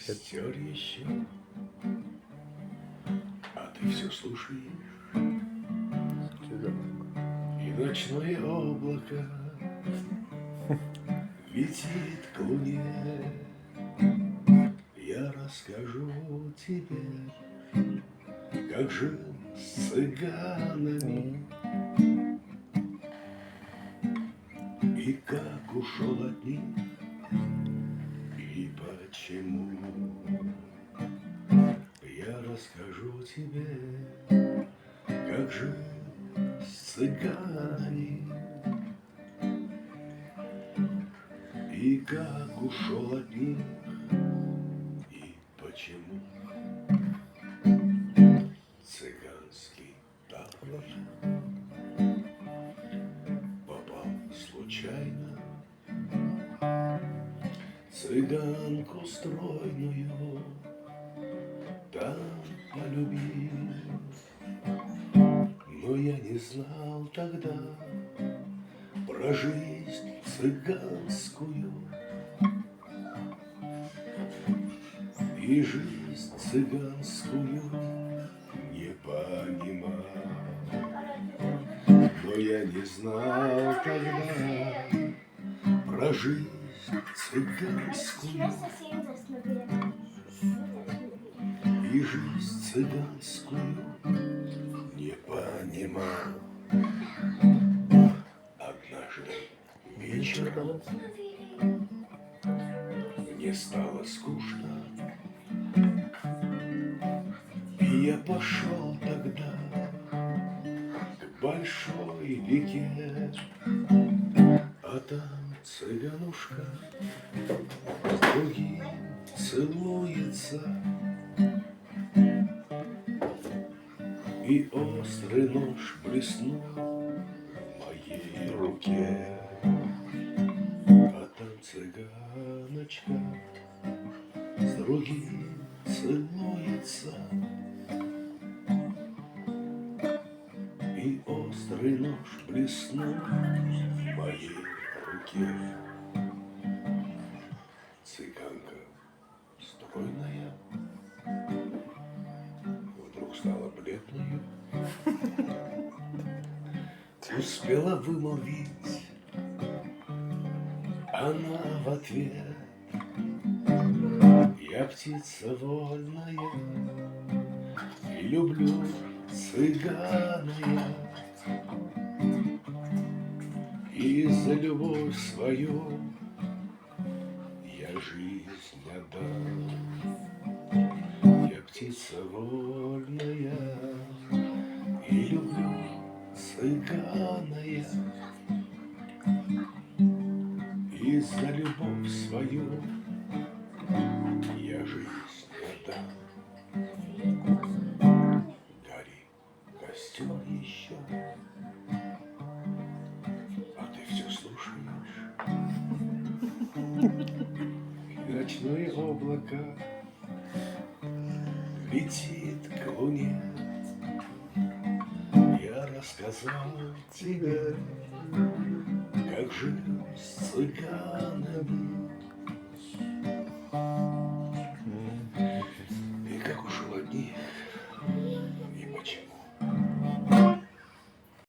Костер еще, а ты все слушаешь. И ночное облако летит к луне. Я расскажу тебе, как жил с цыганами и как ушел от них, и почему. Я расскажу тебе, как жил с цыганами и как ушел от них, и почему. Цыганский табор попал случайно цыганку стройную, там полюбил. Но я не знал тогда про жизнь цыганскую. И жизнь цыганскую не понимал. Но я не знал тогда про жизнь цыганскую. И жизнь цыганскую не понимал. Однажды вечером мне стало скучно, и я пошел тогда к большой реке, а там цыганушка с другим целуется. И острый нож блеснул в моей руке, а там цыганочка с другим целуется. И острый нож блеснул в моей руке. Цыганка стройная вдруг стала бледною, успела вымолвить она в ответ: я птица вольная и люблю цыгана я, и за любовь свою я жизнь отдам. Я птица вольная и люблю цыгана я, и за любовь свою я жизнь отдам. Гори костер еще, а ты все слушаешь. И ночное облако летит к луне. Я рассказал тебе, как жил с цыганами